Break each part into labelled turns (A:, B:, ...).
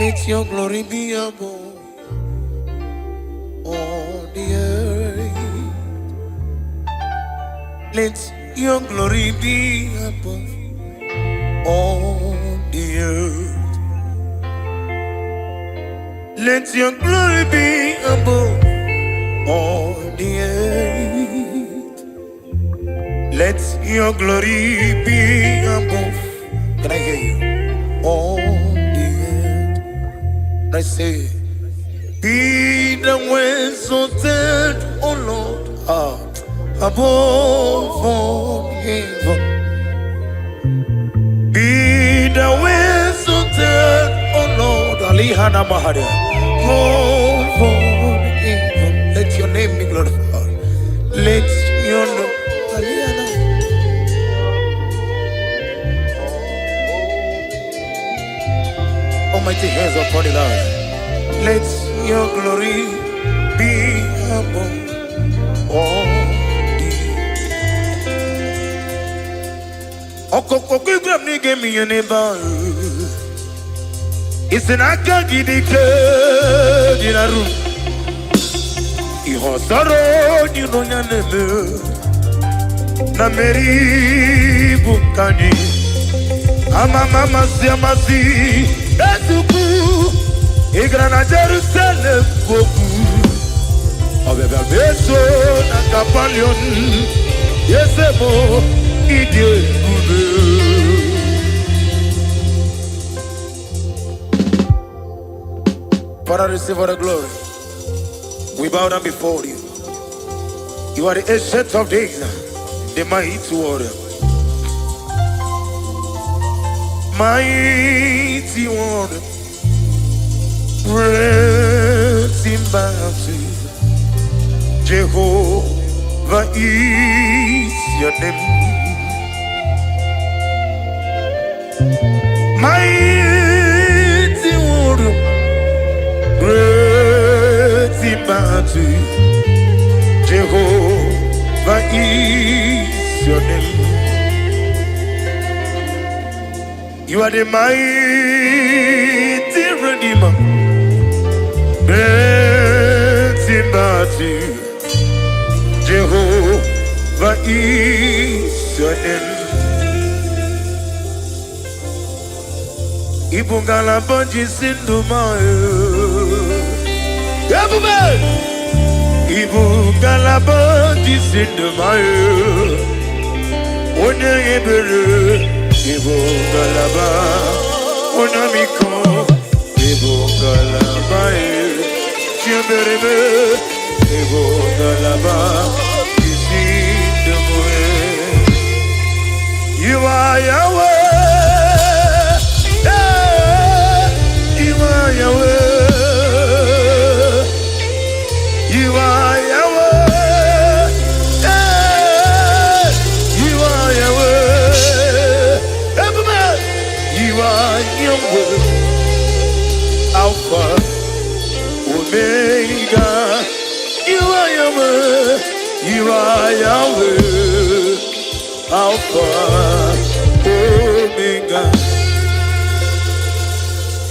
A: Let your glory be above all the earth. Let your glory be above all the earth. Let your glory be above all the earth. Let your glory be above. Can I hear you? All the earth. I say, be the way exalted, O Lord, above all heaven. Be the way exalted, O Lord, Alihana Mahara, above all heaven. Let your name be glorified. Let your name. Almighty hands upon the Lord. Let your glory be above all the Okokogram nige mi neba. It's an akagidike dinaru. Iho saro ni no nyaneme. Na meri bukani. Mama siamasi. Ezuku, Igrana Jerusalem, Goku, Obeba Beso, Nakapalion, Yesemo, Ide, Father, receive all the glory. We bow down before you. You are the ancient of days, the mighty warrior. Mighty one, great in battle, Jehovah is your name. Mighty one, great in battle, Jehovah is your name. You are the mighty Redeemer, great in battle, Jehovah is your name. Ibungala banji sindumayo, everybody. Ibungala banji sindumayo, one ebere. Ibo galaba, onamiko. Ibo galaba, chiaberebe. Ibo galaba, isindemoe. You are Yahweh, you are Yahweh, you are Yahweh, you are Yahweh. You are Yahweh, Alpha, Omega. You are Yahweh, you are Yahweh, Alpha, Omega.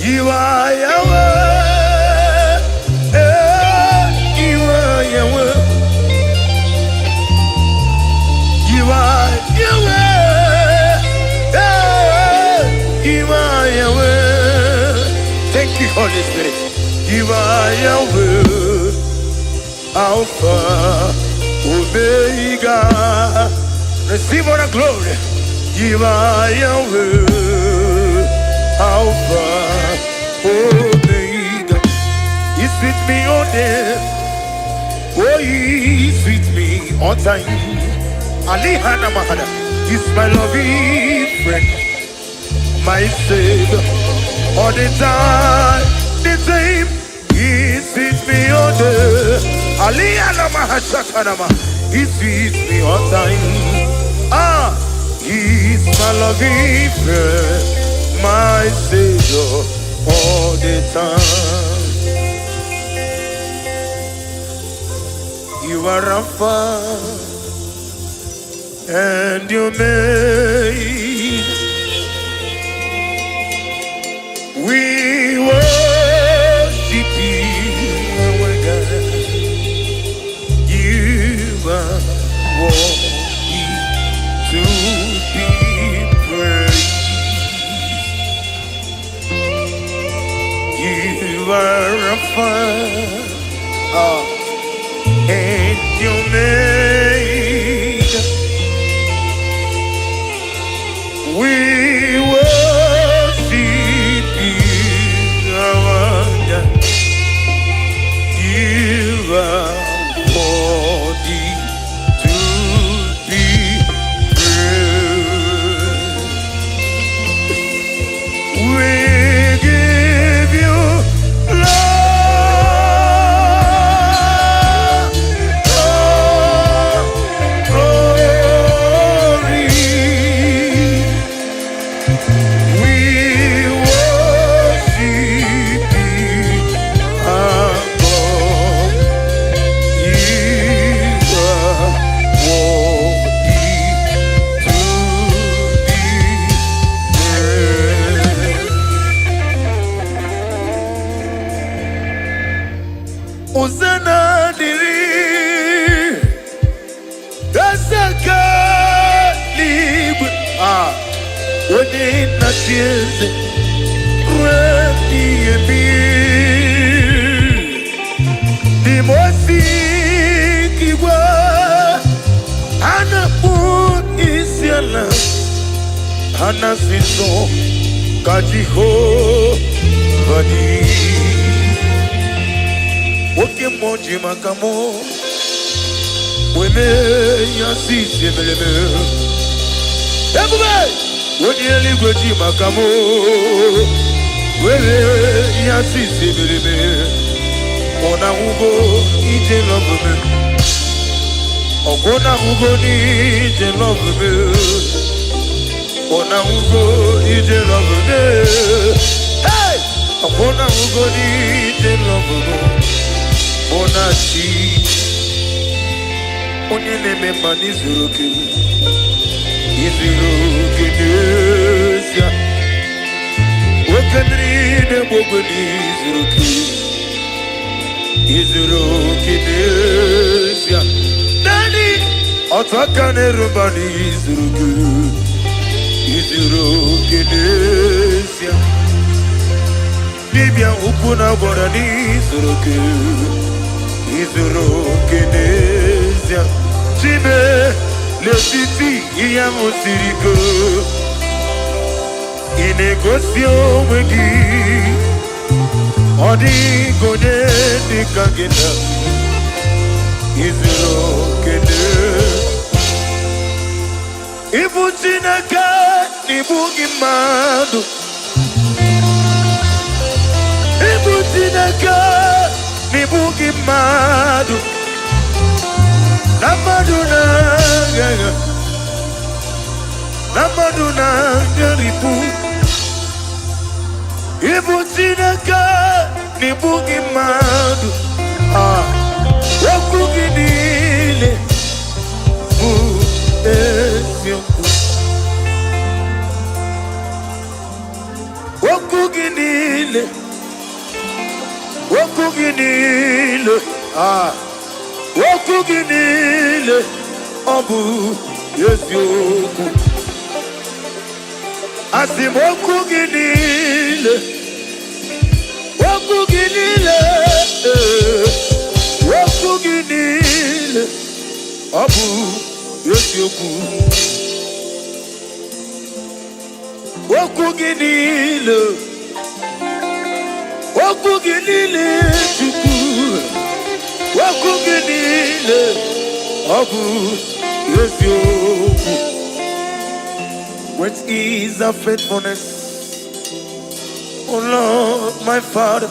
A: You are Yahweh, you are Yahweh, you are Yahweh. Thank you, Holy Spirit. You are Yahweh, Alpha, Omega. Receive all the glory. You are Yahweh, Alpha, Omega. He's with me all day. Oh, he's with me all time. Alihana Mahada. He's my loving friend, my Savior. All the time, the same. He's with me all day. Aliyana Mahashatanama. He's with me all time. He's my loving friend, my Savior, all the time. You are Alpha and you made. We were You are a fire, and you made. We worship you, our God. You are worthy to be praised. We give you love, glory. We worship you, our God. You are worthy to be praised. Hosanna diri, dasaka libre. Odi na tieze, repi ebi. Di mosi kiwa, ana un isiala, ana siso kajiho vadi. Oke moji makamo, weme yasi semeleme. Everybody, when you live with makamo, weme yasi semeleme. Ona ugo ije love me. Ona ugo ni ije love me. Ona ugo ije love me. Hey! Ona ugo ni ije love me. Ona chi. Onye neme mani zuruki. Izuruki nesia. Wakandri ne bogoni zuruki. Izuruki nesia. Nani otakane rubani izuruki. Izuruki nesia. Libya ukuna borani izuruki. Izuruki nesia. Chime le titi iya musiriko. Inegosio wegi. Odi gode di kagina. Izuruki nesia. Ibutinaka nibugi madu. Ibutinaka nibugi madu. Namaduna gaga. Namaduna garipu. Ibutinaka nibugi madu. Wakugi nile. Wakuginile, wakuginile, wakuginile, abu yesioku. Asim wakuginile, wakuginile, wakuginile, abu yesioku. Wakuginile, wakuginile, chuku. Wakuginile, abu yesioku. What is the faithfulness, oh Lord, my Father?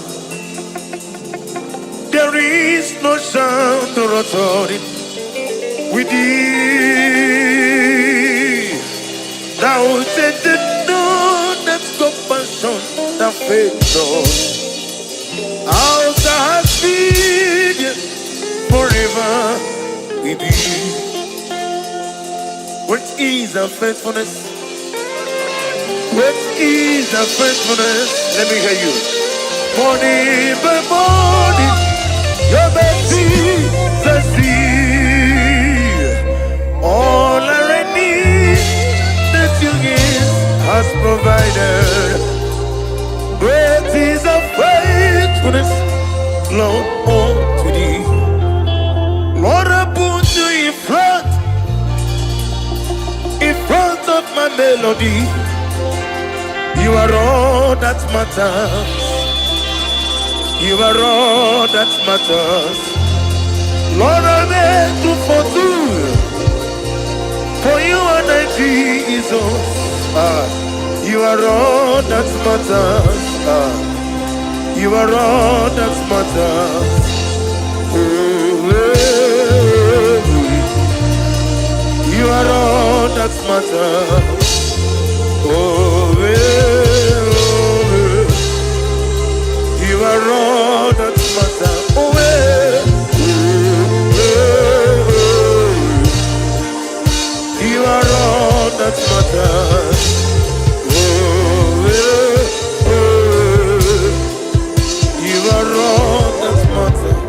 A: There is no sound or authority with thee. Thou said that no, that's compassion, the faithful. Our God be forever with thee. What is the faithfulness? What is the faithfulness? Let me hear you. Morning by morning, your mercy I see. All I need that you give has provided. Great is the faithfulness. faithfulness, Lord, unto thee. Lord, I put you in front of my melody. You are all that matters. You are all that matters. Lord, I make room for two. For you and I, Jesus. You are all that matters. You are all that matters. You are all that matters. You are all that matters. You are all that matters. You are all that matters.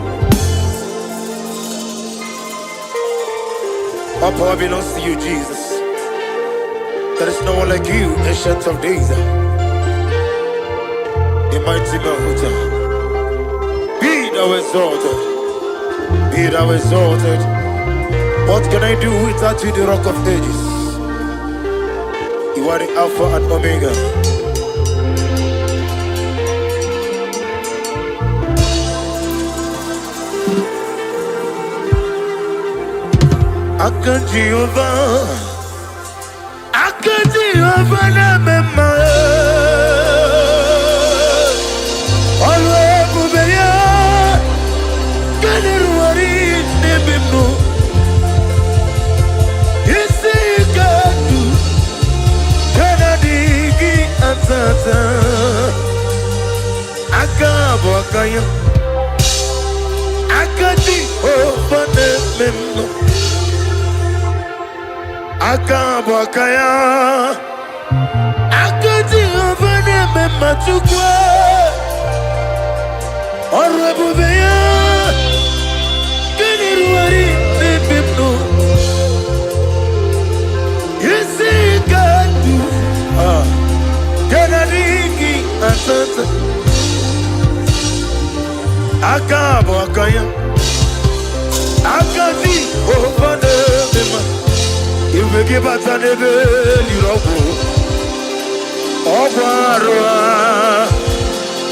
A: All power belongs to you, Jesus. There is no one like you, ancient of days. The mighty Mahuta. Be thou exalted. Be thou exalted. What can I do without you, the rock of ages? You are the Alpha and Omega. Aka Jehovah, na mema. Alwe bubeya, kaneruari nebimno. Isi kadu, kanadigi atata. Aka wakaya, aka Jehovah na mema. Akabwakaya Akati ovane mematukwa Orwebubeya Keniruari nebimno Yesi kadu Kanadiki atata Akabwakaya Akati ovane mematukwa You make it better than you Obarwa,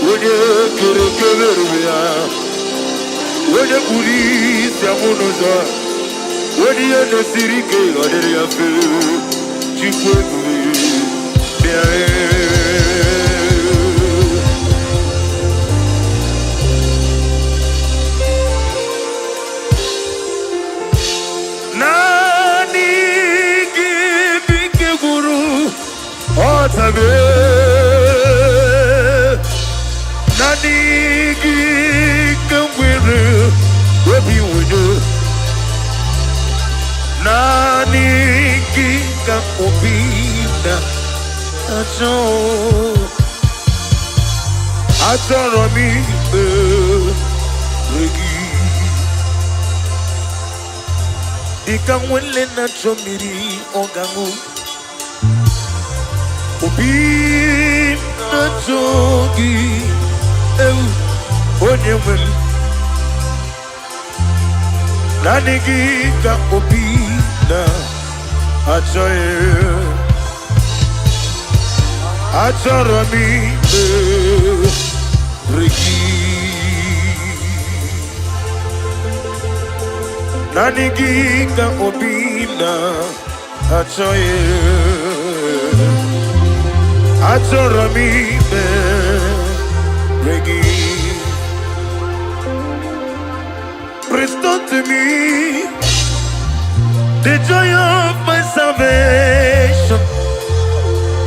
A: when you get when you police, Yamunoza, when you are the city, or the Nanigi Kamwiru Webi Wudu Nanigi Kamopina Acho Atoromi Regi Ikamwele na chomiri Ogamu Obi na jogi onye nwe nanigi ka obi na achọrọ m regi nanigi ka obi na achọrọ m regi. Restore to me the joy of my salvation,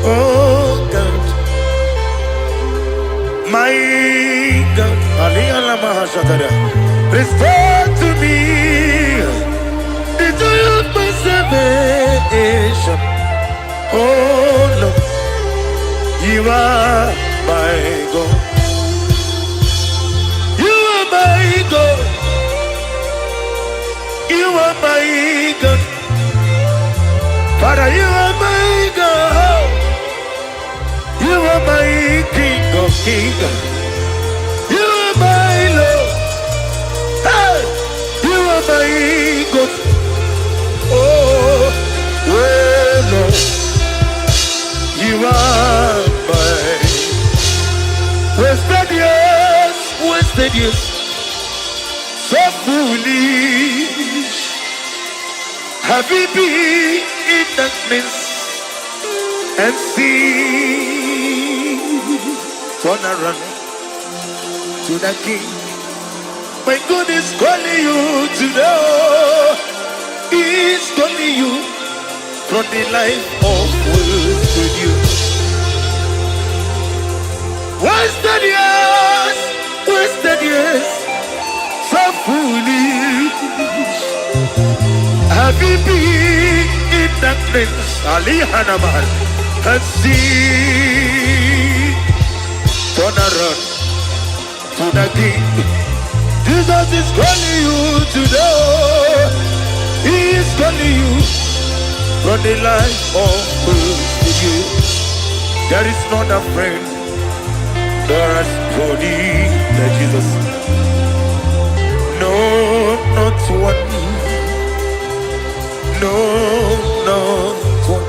A: oh God, my God. Restore to me the joy of my salvation, oh Lord, you are my God. You are my God. You are my God. Father, you are my God. You are my King of Kings. You are Wasted years, wasted years, so foolish. Have you been in darkness and see? Turn around to the King. My God is calling you to know. He's calling you from the life of wasted years. Wasted years, wasted years, so foolish. Have you been in darkness, Ali Hanaman, and see? Turn around to the King. Jesus is calling you to know. He is calling you from the life of wasted years. There is not a friend there is body like Jesus. No, not one. No, not one.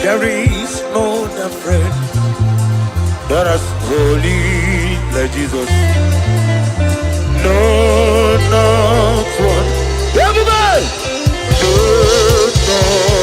A: There is not a friend that is holy like Jesus. No, not one. Everybody! No, not